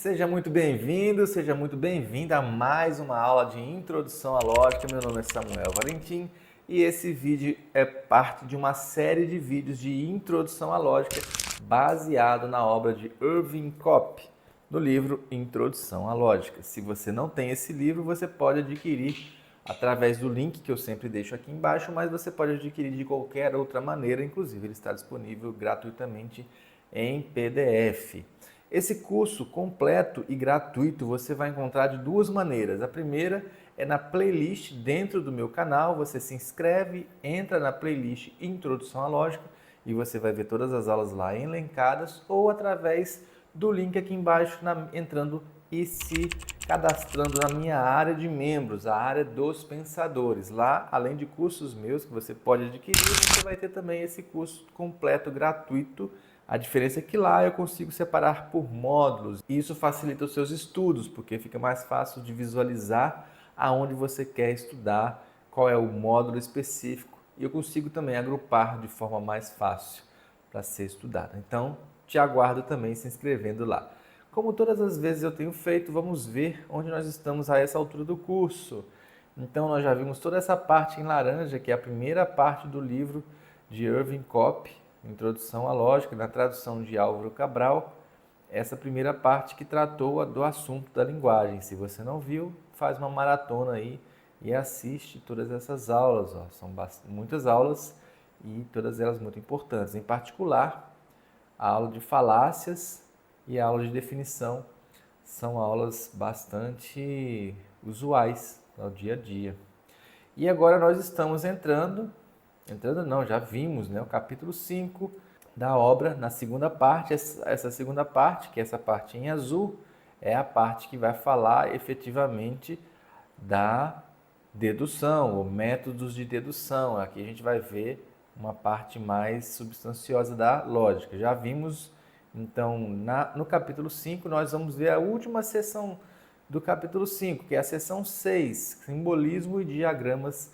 Seja muito bem-vindo, seja muito bem-vinda a mais uma aula de Introdução à Lógica. Meu nome é Samuel Valentim e esse vídeo é parte de uma série de vídeos de Introdução à Lógica baseado na obra de Irving Kopp, no livro Introdução à Lógica. Se você não tem esse livro, você pode adquirir através do link que eu sempre deixo aqui embaixo, mas você pode adquirir de qualquer outra maneira, inclusive ele está disponível gratuitamente em PDF. Esse curso completo e gratuito você vai encontrar de duas maneiras. A primeira é na playlist dentro do meu canal, você se inscreve, entra na playlist Introdução à Lógica e você vai ver todas as aulas lá elencadas, ou através do link aqui embaixo, entrando e se cadastrando na minha área de membros, a área dos pensadores. Lá, além de cursos meus que você pode adquirir, você vai ter também esse curso completo gratuito. A diferença é que lá eu consigo separar por módulos e isso facilita os seus estudos, porque fica mais fácil de visualizar aonde você quer estudar, qual é o módulo específico, e eu consigo também agrupar de forma mais fácil para ser estudada. Então, te aguardo também se inscrevendo lá. Como todas as vezes eu tenho feito, vamos ver onde nós estamos a essa altura do curso. Então, nós já vimos toda essa parte em laranja, que é a primeira parte do livro de Irving Kopp, Introdução à Lógica, na tradução de Álvaro Cabral, essa primeira parte que tratou do assunto da linguagem. Se você não viu, faz uma maratona aí e assiste todas essas aulas. São muitas aulas e todas elas muito importantes. Em particular, a aula de falácias e a aula de definição são aulas bastante usuais no dia a dia. E agora nós estamos entrando não, já vimos, né, o capítulo 5 da obra, na segunda parte. Essa segunda parte, que é essa parte em azul, é a parte que vai falar efetivamente da dedução, ou métodos de dedução. Aqui a gente vai ver uma parte mais substanciosa da lógica. Já vimos, então, no capítulo 5, nós vamos ver a última seção do capítulo 5, que é a seção 6, simbolismo e diagramas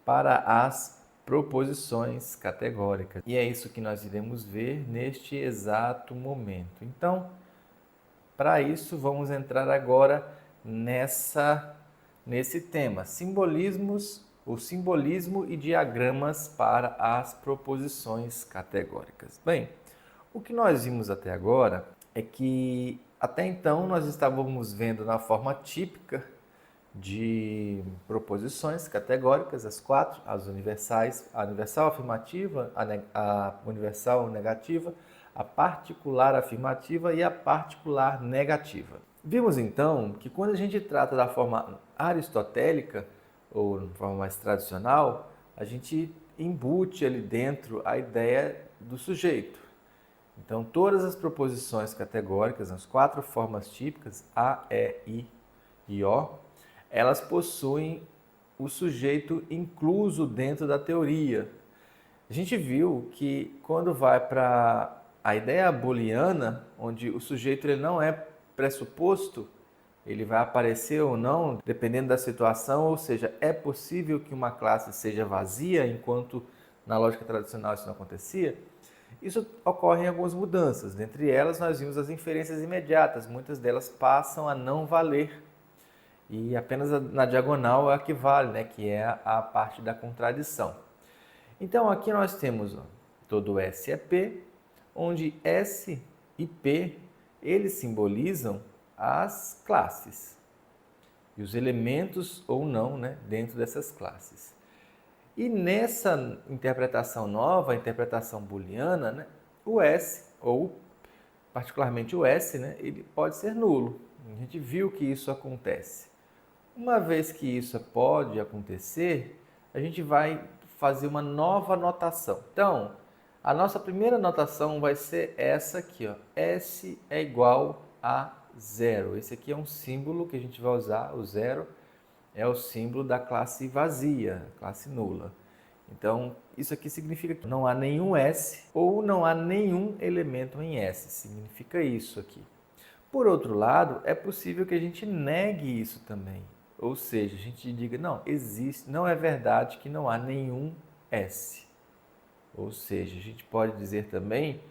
para as proposições categóricas. E é isso que nós iremos ver neste exato momento. Então, para isso, vamos entrar agora nesse tema, o simbolismo e diagramas para as proposições categóricas. Bem, o que nós vimos até agora é que até então nós estávamos vendo na forma típica de proposições categóricas, as quatro, as universais, a universal afirmativa, a universal negativa, a particular afirmativa e a particular negativa. Vimos então que quando a gente trata da forma aristotélica, ou de forma mais tradicional, a gente embute ali dentro a ideia do sujeito. Então, todas as proposições categóricas, as quatro formas típicas, A, E, I e O, elas possuem o sujeito incluso dentro da teoria. A gente viu que quando vai para a ideia booleana, onde o sujeito ele não é pressuposto, ele vai aparecer ou não, dependendo da situação, ou seja, é possível que uma classe seja vazia, enquanto na lógica tradicional isso não acontecia. Isso ocorre em algumas mudanças. Dentre elas, nós vimos as inferências imediatas, muitas delas passam a não valer. E apenas na diagonal é a que vale, né? Que é a parte da contradição. Então aqui nós temos todo S é P, onde S e P eles simbolizam as classes e os elementos ou não, né, dentro dessas classes. E nessa interpretação nova, a interpretação booleana, né, o S, ou particularmente o S, né, ele pode ser nulo. A gente viu que isso acontece. Uma vez que isso pode acontecer, a gente vai fazer uma nova notação. Então, a nossa primeira notação vai ser essa aqui, ó. S é igual a zero. Esse aqui é um símbolo que a gente vai usar, o zero é o símbolo da classe vazia, classe nula. Então, isso aqui significa que não há nenhum S ou não há nenhum elemento em S. Significa isso aqui. Por outro lado, é possível que a gente negue isso também. Ou seja, a gente diga, não, existe, não é verdade que não há nenhum S. Ou seja, a gente pode dizer também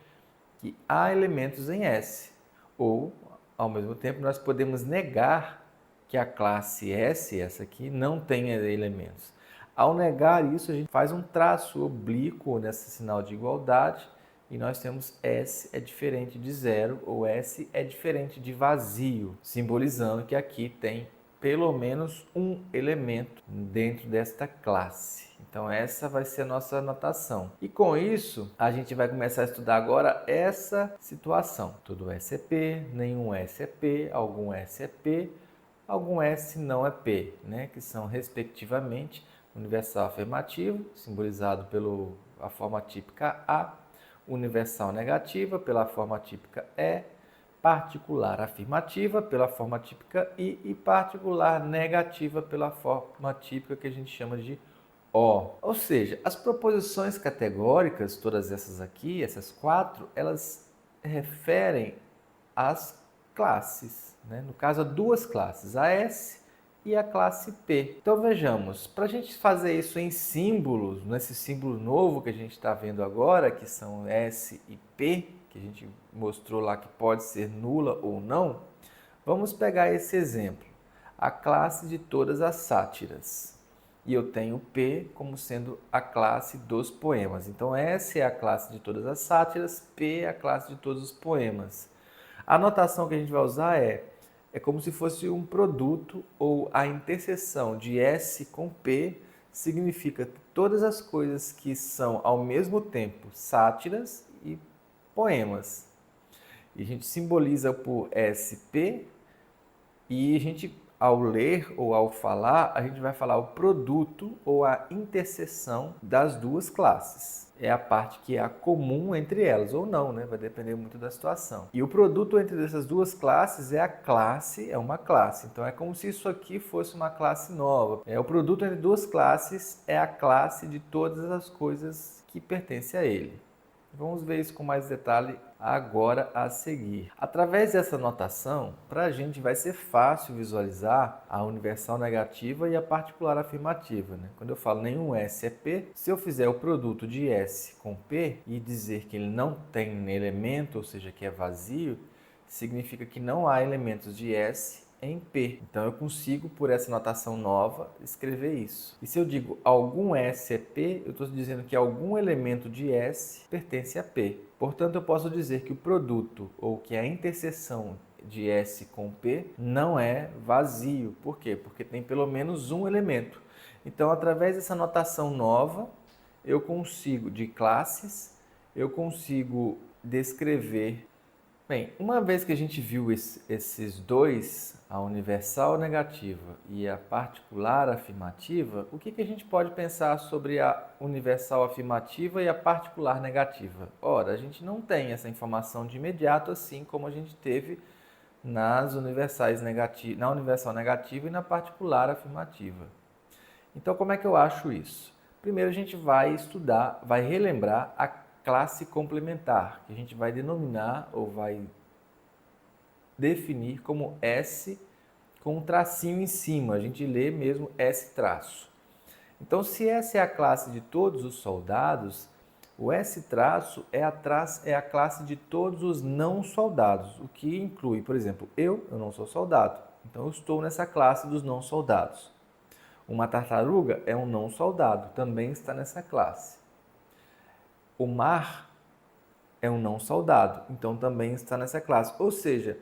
que há elementos em S. Ou Ao mesmo tempo, nós podemos negar que a classe S, essa aqui, não tenha elementos. Ao negar isso, a gente faz um traço oblíquo nesse sinal de igualdade e nós temos S é diferente de zero ou S é diferente de vazio, simbolizando que aqui tem pelo menos um elemento dentro desta classe. Então essa vai ser a nossa anotação. E com isso, a gente vai começar a estudar agora essa situação. Tudo S é P, nenhum S é P, algum S é P, algum S não é P, né? Que são respectivamente universal afirmativo, simbolizado pela forma típica A, universal negativa, pela forma típica E, particular afirmativa, pela forma típica I, e particular negativa, pela forma típica que a gente chama de O. Ou seja, as proposições categóricas, todas essas aqui, essas quatro, elas referem às classes, né? No caso, a duas classes, a S e a classe P. Então vejamos, para a gente fazer isso em símbolos, nesse símbolo novo que a gente está vendo agora, que são S e P, que a gente mostrou lá que pode ser nula ou não, vamos pegar esse exemplo, a classe de todas as sátiras. E eu tenho P como sendo a classe dos poemas. Então S é a classe de todas as sátiras, P é a classe de todos os poemas. A notação que a gente vai usar é como se fosse um produto ou a interseção de S com P significa que todas as coisas que são ao mesmo tempo sátiras e poemas. E a gente simboliza por SP e a gente, ao ler ou ao falar, a gente vai falar o produto ou a interseção das duas classes. É a parte que é a comum entre elas, ou não, né? Vai depender muito da situação. E o produto entre essas duas classes é a classe, é uma classe. Então é como se isso aqui fosse uma classe nova. O produto entre duas classes é a classe de todas as coisas que pertencem a ele. Vamos ver isso com mais detalhe agora a seguir. Através dessa notação, para a gente vai ser fácil visualizar a universal negativa e a particular afirmativa, né? Quando eu falo nenhum S é P, se eu fizer o produto de S com P e dizer que ele não tem elemento, ou seja, que é vazio, significa que não há elementos de S em P. Então eu consigo, por essa notação nova, escrever isso. E se eu digo algum S é P, eu estou dizendo que algum elemento de S pertence a P. Portanto, eu posso dizer que o produto, ou que a interseção de S com P, não é vazio. Por quê? Porque tem pelo menos um elemento. Então, através dessa notação nova, eu consigo, de classes, eu consigo descrever. Bem, uma vez que a gente viu esses dois, a universal negativa e a particular afirmativa, o que a gente pode pensar sobre a universal afirmativa e a particular negativa? Ora, a gente não tem essa informação de imediato, assim como a gente teve nas universais na universal negativa e na particular afirmativa. Então, como é que eu acho isso? Primeiro, a gente vai estudar, vai relembrar a classe complementar, que a gente vai denominar ou vai definir como S com um tracinho em cima. A gente lê mesmo S traço. Então, se essa é a classe de todos os soldados, o S traço é a classe de todos os não soldados, o que inclui, por exemplo, eu não sou soldado, então eu estou nessa classe dos não soldados. Uma tartaruga é um não soldado, também está nessa classe. O mar é um não soldado, então também está nessa classe. Ou seja,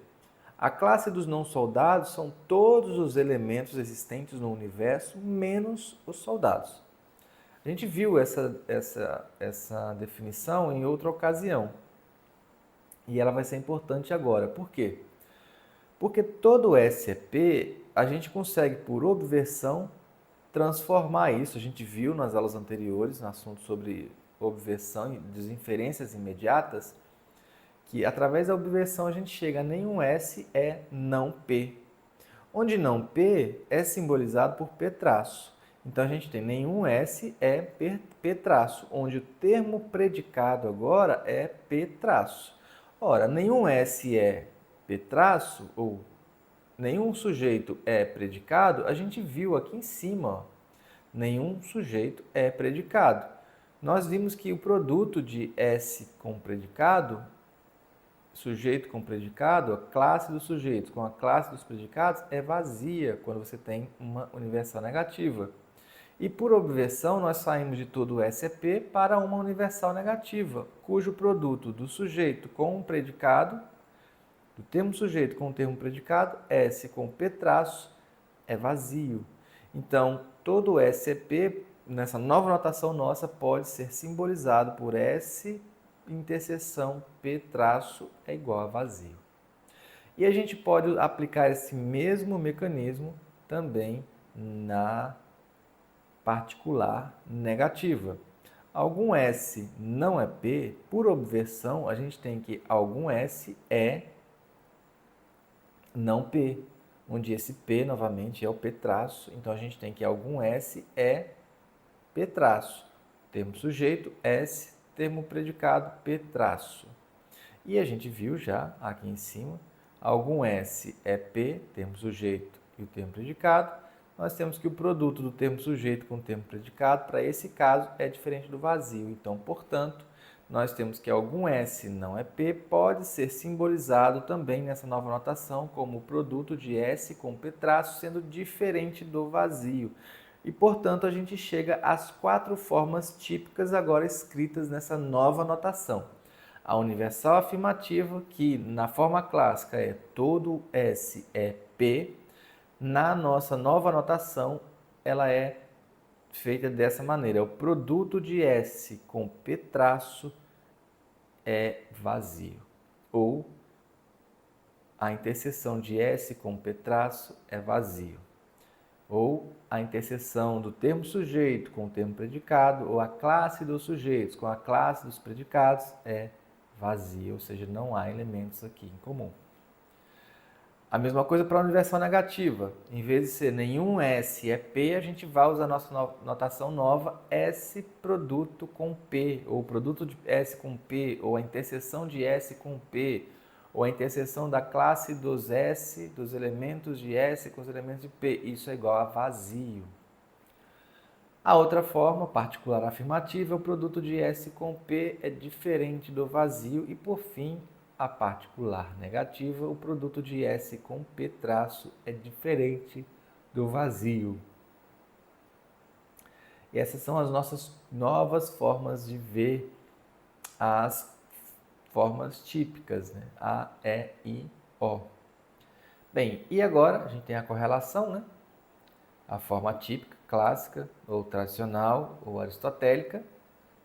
a classe dos não soldados são todos os elementos existentes no universo, menos os soldados. A gente viu essa definição em outra ocasião. E ela vai ser importante agora. Por quê? Porque todo SEP, a gente consegue, por obversão, transformar isso. A gente viu nas aulas anteriores, no assunto sobre obversão e desinferências imediatas, que através da obversão a gente chega a nenhum S é não P. Onde não P é simbolizado por P traço. Então a gente tem nenhum S é P traço, onde o termo predicado agora é P traço. Ora, nenhum S é P traço, ou nenhum sujeito é predicado, a gente viu aqui em cima, ó. Nenhum sujeito é predicado. Nós vimos que o produto de S com predicado sujeito com predicado, a classe dos sujeitos com a classe dos predicados é vazia quando você tem uma universal negativa. E por obversão, nós saímos de todo o SEP para uma universal negativa, cujo produto do sujeito com um predicado, do termo sujeito com o termo predicado, S com P traço, é vazio. Então, todo o SEP, nessa nova notação nossa, pode ser simbolizado por S interseção P traço é igual a vazio. E a gente pode aplicar esse mesmo mecanismo também na particular negativa. Algum S não é P, por obversão, a gente tem que algum S é não P, onde esse P, novamente, é o P traço. Então, a gente tem que algum S é P traço. Termo sujeito, S, termo predicado, P traço. E a gente viu já aqui em cima, algum S é P, termo sujeito e o termo predicado. Nós temos que o produto do termo sujeito com o termo predicado, para esse caso, é diferente do vazio. Então, portanto, nós temos que algum S não é P, pode ser simbolizado também nessa nova notação como o produto de S com P traço, sendo diferente do vazio. E, portanto, a gente chega às 4 formas típicas agora escritas nessa nova notação. A universal afirmativa, que na forma clássica é todo S é P. Na nossa nova notação, ela é feita dessa maneira. O produto de S com P traço é vazio. Ou a interseção de S com P traço é vazio. Ou a interseção do termo sujeito com o termo predicado, ou a classe dos sujeitos com a classe dos predicados é vazio, ou seja, não há elementos aqui em comum. A mesma coisa para a universal negativa. Em vez de ser nenhum S é P, a gente vai usar a nossa notação nova S produto com P, ou produto de S com P, ou a interseção de S com P, ou a interseção da classe dos S, dos elementos de S com os elementos de P. Isso é igual a vazio. A outra forma, particular afirmativa, o produto de S com P é diferente do vazio. E, por fim, a particular negativa, o produto de S com P traço é diferente do vazio. E essas são as nossas novas formas de ver as formas típicas, né? A, E, I, O. Bem, e agora a gente tem a correlação, né? A forma típica, clássica, ou tradicional, ou aristotélica.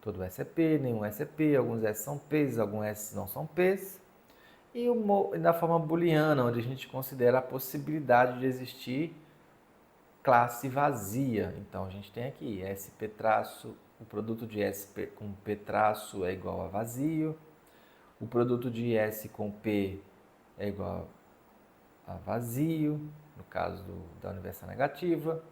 Todo S é P, nenhum S é P, alguns S são P's, alguns S não são P's. E na forma booleana, onde a gente considera a possibilidade de existir classe vazia. Então, a gente tem aqui SP traço, o produto de SP com P traço é igual a vazio, o produto de S com P é igual a vazio, no caso da universal negativa.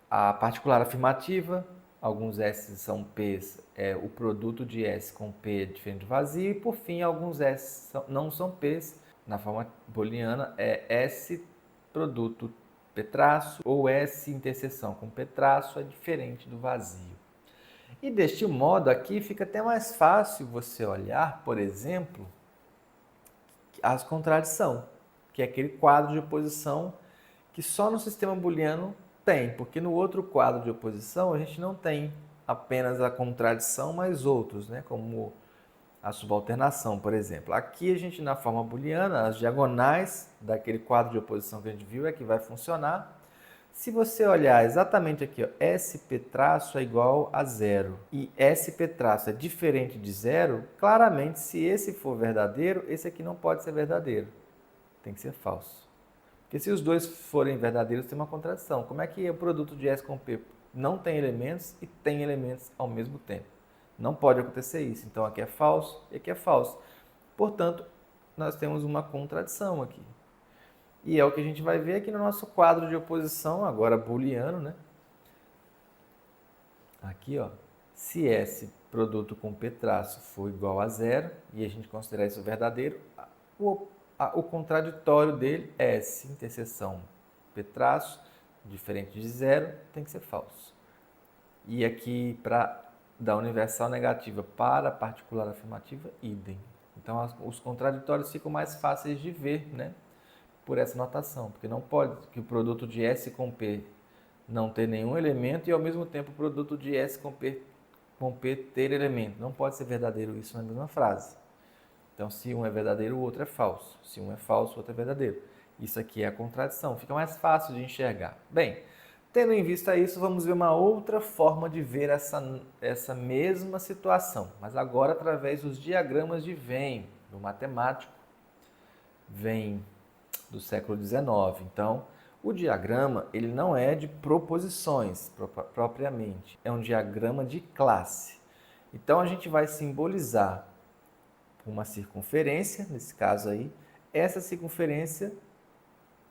A particular afirmativa, alguns S são P's, o produto de S com P é diferente do vazio. E, por fim, alguns S não são P's, na forma booleana, é S produto P traço ou S interseção com P traço é diferente do vazio. E deste modo aqui fica até mais fácil você olhar, por exemplo, as contradição, que é aquele quadro de oposição que só no sistema booleano tem, porque no outro quadro de oposição a gente não tem apenas a contradição, mas outros, né? Como a subalternação, por exemplo. Aqui a gente, na forma booleana, as diagonais daquele quadro de oposição que a gente viu é que vai funcionar. Se você olhar exatamente aqui, ó, SP traço é igual a zero e SP traço é diferente de zero, claramente, se esse for verdadeiro, esse aqui não pode ser verdadeiro. Tem que ser falso. Porque se os dois forem verdadeiros, tem uma contradição. Como é que o produto de S com P não tem elementos e tem elementos ao mesmo tempo? Não pode acontecer isso. Então, aqui é falso e aqui é falso. Portanto, nós temos uma contradição aqui. E é o que a gente vai ver aqui no nosso quadro de oposição, agora booleano, né? Aqui, ó, se S produto com P traço for igual a zero, e a gente considerar isso verdadeiro, o contraditório dele, S interseção P traço, diferente de zero, tem que ser falso. E aqui, da universal negativa para a particular afirmativa, idem. Então, os contraditórios ficam mais fáceis de ver, né? Por essa notação, porque não pode que o produto de S com P não ter nenhum elemento e, ao mesmo tempo, o produto de S com P ter elemento. Não pode ser verdadeiro isso na mesma frase. Então, se um é verdadeiro, o outro é falso. Se um é falso, o outro é verdadeiro. Isso aqui é a contradição. Fica mais fácil de enxergar. Bem, tendo em vista isso, vamos ver uma outra forma de ver essa mesma situação, mas agora através dos diagramas de Venn, do matemático Venn do século XIX. Então, o diagrama ele não é de proposições propriamente, é um diagrama de classe. Então, a gente vai simbolizar uma circunferência, nesse caso aí, essa circunferência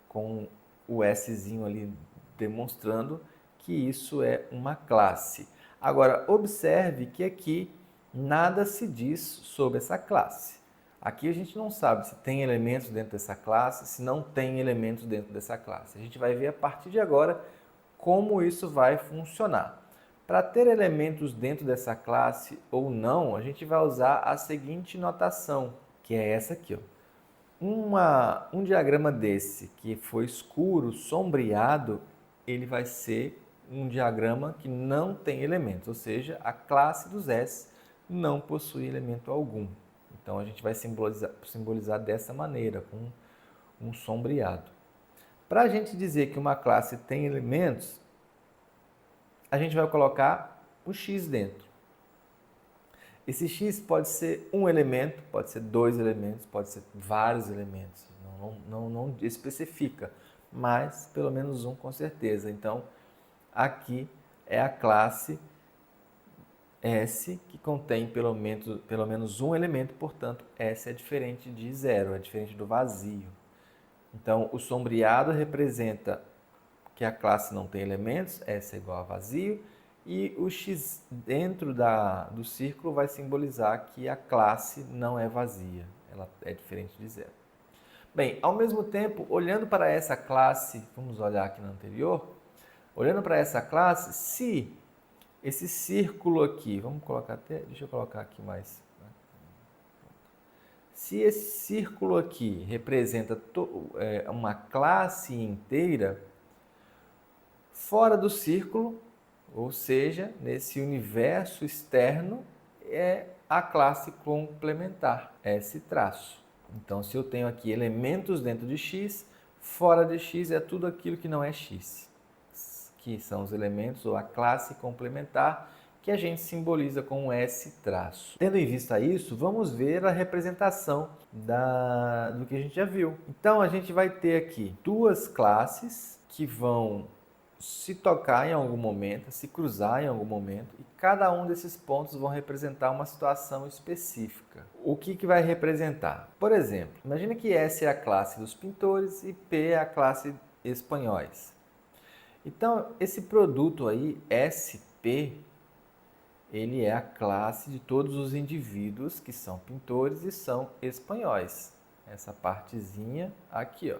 com o Szinho ali demonstrando que isso é uma classe. Agora, observe que aqui nada se diz sobre essa classe. Aqui a gente não sabe se tem elementos dentro dessa classe, se não tem elementos dentro dessa classe. A gente vai ver a partir de agora como isso vai funcionar. Para ter elementos dentro dessa classe ou não, a gente vai usar a seguinte notação, que é essa aqui, ó. Um diagrama desse que for escuro, sombreado, ele vai ser um diagrama que não tem elementos, ou seja, a classe dos S não possui elemento algum. Então a gente vai simbolizar dessa maneira, com um sombreado. Para a gente dizer que uma classe tem elementos, a gente vai colocar o X dentro. Esse X pode ser um elemento, pode ser dois elementos, pode ser vários elementos. Não especifica, mas pelo menos um com certeza. Então, aqui é a classe S que contém pelo menos um elemento, portanto, S é diferente de zero, é diferente do vazio. Então, o sombreado representa que a classe não tem elementos, S é igual a vazio, e o X dentro do círculo vai simbolizar que a classe não é vazia, ela é diferente de zero. Bem, ao mesmo tempo, olhando para essa classe, vamos olhar aqui na anterior, olhando para essa classe, se esse círculo aqui, deixa eu colocar aqui mais. Se esse círculo aqui representa uma classe inteira, fora do círculo, ou seja, nesse universo externo, é a classe complementar, S traço. Então, se eu tenho aqui elementos dentro de X, fora de X é tudo aquilo que não é X, que são os elementos ou a classe complementar que a gente simboliza com um S traço. Tendo em vista isso, vamos ver a representação do que a gente já viu. Então, a gente vai ter aqui duas classes que vão se tocar em algum momento, se cruzar em algum momento, e cada um desses pontos vão representar uma situação específica. O que vai representar? Por exemplo, imagine que S é a classe dos pintores e P é a classe espanhóis. Então, esse produto aí, SP, ele é a classe de todos os indivíduos que são pintores e são espanhóis. Essa partezinha aqui, ó.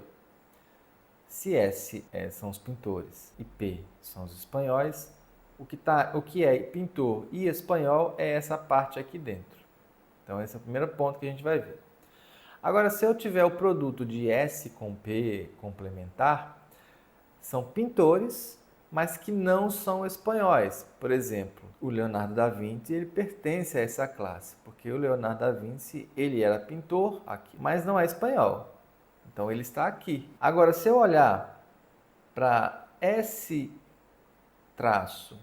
Se S são os pintores e P são os espanhóis, o que é pintor e espanhol é essa parte aqui dentro. Então, esse é o primeiro ponto que a gente vai ver. Agora, se eu tiver o produto de S com P complementar, são pintores, mas que não são espanhóis. Por exemplo, o Leonardo da Vinci ele pertence a essa classe, porque o Leonardo da Vinci ele era pintor aqui, mas não é espanhol. Então, ele está aqui. Agora, se eu olhar para S traço,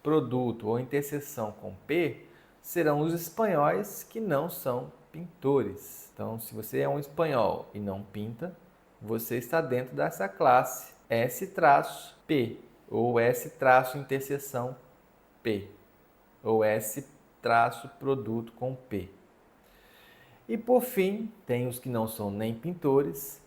produto ou interseção com P, serão os espanhóis que não são pintores. Então, se você é um espanhol e não pinta, você está dentro dessa classe S traço P, ou S traço interseção P, ou S traço produto com P. E por fim, tem os que não são nem pintores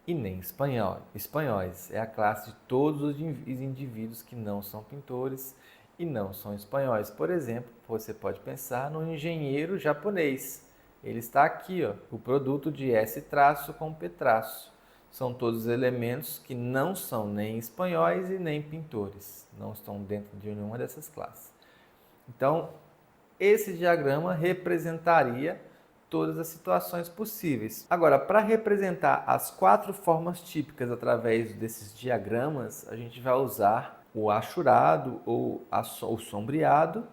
e nem espanhóis. É a classe de todos os indivíduos que não são pintores e não são espanhóis. Por exemplo, você pode pensar no engenheiro japonês. Ele está aqui, ó, o produto de S traço com P traço. São todos elementos que não são nem espanhóis e nem pintores. Não estão dentro de nenhuma dessas classes. Então, esse diagrama representaria todas as situações possíveis. Agora, para representar as 4 formas típicas através desses diagramas, a gente vai usar o achurado ou o sombreado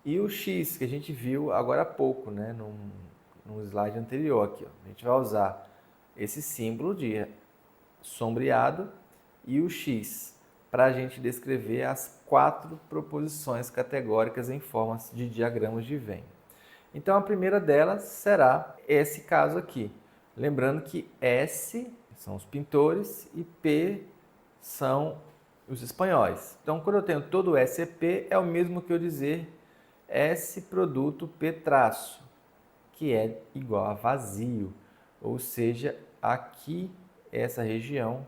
e o X, que a gente viu agora há pouco, né, no slide anterior aqui. Ó. A gente vai usar esse símbolo de sombreado e o X para a gente descrever as 4 proposições categóricas em formas de diagramas de Venn. Então, a primeira delas será esse caso aqui. Lembrando que S são os pintores e P são os espanhóis. Então, quando eu tenho todo S e P, é o mesmo que eu dizer S produto P traço, que é igual a vazio. Ou seja, aqui essa região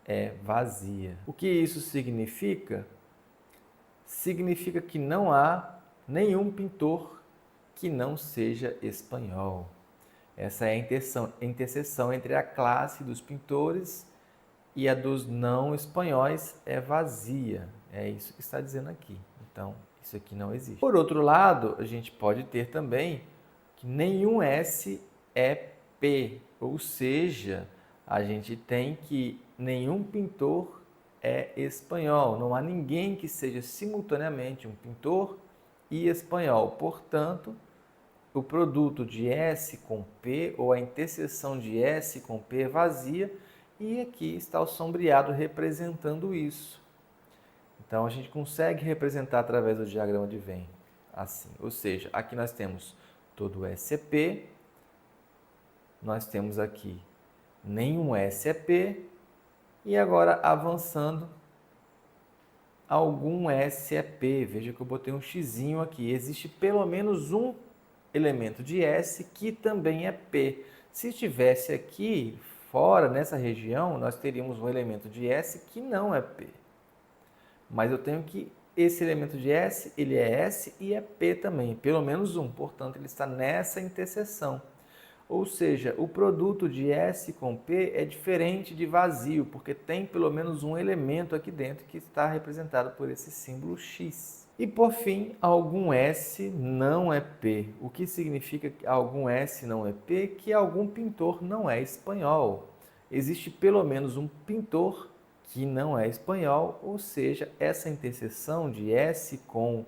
é vazia. O que isso significa? Significa que não há nenhum pintor que não seja espanhol. Essa é a interseção entre a classe dos pintores e a dos não espanhóis é vazia. É isso que está dizendo aqui. Então, isso aqui não existe. Por outro lado, a gente pode ter também que nenhum S é P, ou seja, a gente tem que nenhum pintor é espanhol. Não há ninguém que seja simultaneamente um pintor e espanhol. Portanto, o produto de S com P ou a interseção de S com P é vazia e aqui está o sombreado representando isso. Então, a gente consegue representar através do diagrama de Venn assim. Ou seja, aqui nós temos todo S é P, nós temos aqui nenhum S é P, e agora avançando, algum S é P. Veja que eu botei um xizinho aqui. Existe pelo menos um elemento de S que também é P. Se estivesse aqui fora, nessa região, nós teríamos um elemento de S que não é P. Mas eu tenho que esse elemento de S, ele é S e é P também, pelo menos um. Portanto, ele está nessa interseção. Ou seja, o produto de S com P é diferente de vazio, porque tem pelo menos um elemento aqui dentro que está representado por esse símbolo X. E por fim, algum S não é P. O que significa que algum S não é P? Que algum pintor não é espanhol. Existe pelo menos um pintor que não é espanhol, ou seja, essa interseção de S com o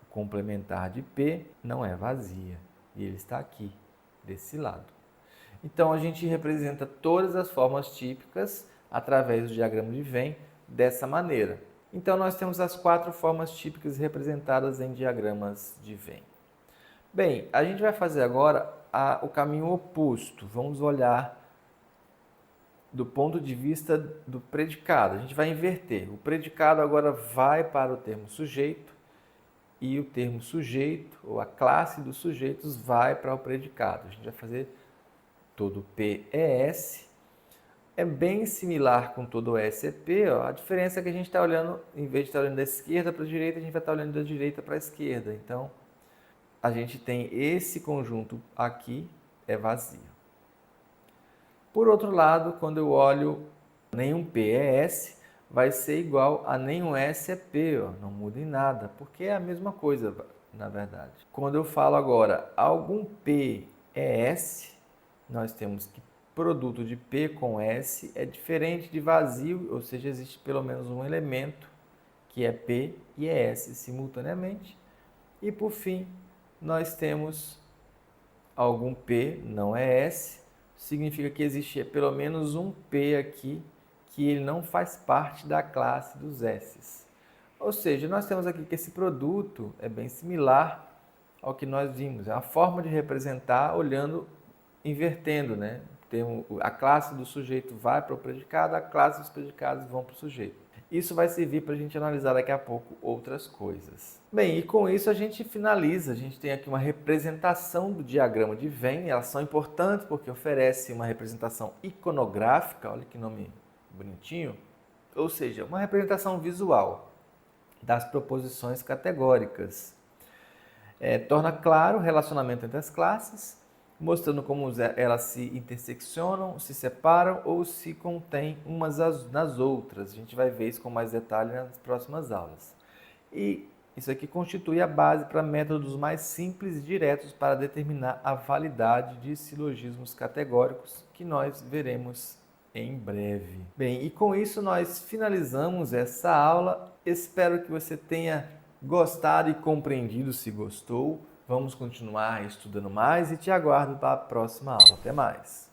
complementar de P não é vazia. E ele está aqui, desse lado. Então, a gente representa todas as formas típicas através do diagrama de Venn dessa maneira. Então, nós temos as 4 formas típicas representadas em diagramas de Venn. Bem, a gente vai fazer agora o caminho oposto. Vamos olhar do ponto de vista do predicado. A gente vai inverter. O predicado agora vai para o termo sujeito e o termo sujeito, ou a classe dos sujeitos, vai para o predicado. A gente vai fazer todo P é S. É bem similar com todo S é P. Ó. A diferença é que a gente está olhando, em vez de estar olhando da esquerda para a direita, a gente vai estar olhando da direita para a esquerda. Então, a gente tem esse conjunto aqui, é vazio. Por outro lado, quando eu olho nenhum P é S, vai ser igual a nenhum S é P, ó. Não muda em nada, porque é a mesma coisa, na verdade. Quando eu falo agora algum P é S, nós temos que produto de P com S é diferente de vazio, ou seja, existe pelo menos um elemento que é P e é S simultaneamente. E por fim, nós temos algum P não é S, significa que existe pelo menos um P aqui que ele não faz parte da classe dos S's. Ou seja, nós temos aqui que esse produto é bem similar ao que nós vimos. É uma forma de representar olhando, invertendo, né? A classe do sujeito vai para o predicado, a classe dos predicados vão para o sujeito. Isso vai servir para a gente analisar daqui a pouco outras coisas. Bem, e com isso a gente finaliza. A gente tem aqui uma representação do diagrama de Venn. Elas são importantes porque oferecem uma representação iconográfica, olha que nome bonitinho, ou seja, uma representação visual das proposições categóricas. Torna claro o relacionamento entre as classes, mostrando como elas se interseccionam, se separam ou se contêm umas nas outras. A gente vai ver isso com mais detalhe nas próximas aulas. E Isso aqui constitui a base para métodos mais simples e diretos para determinar a validade de silogismos categóricos, que nós veremos em breve. Bem, e com isso nós finalizamos essa aula. Espero que você tenha gostado e compreendido. Se gostou, vamos continuar estudando mais e te aguardo para a próxima aula. Até mais!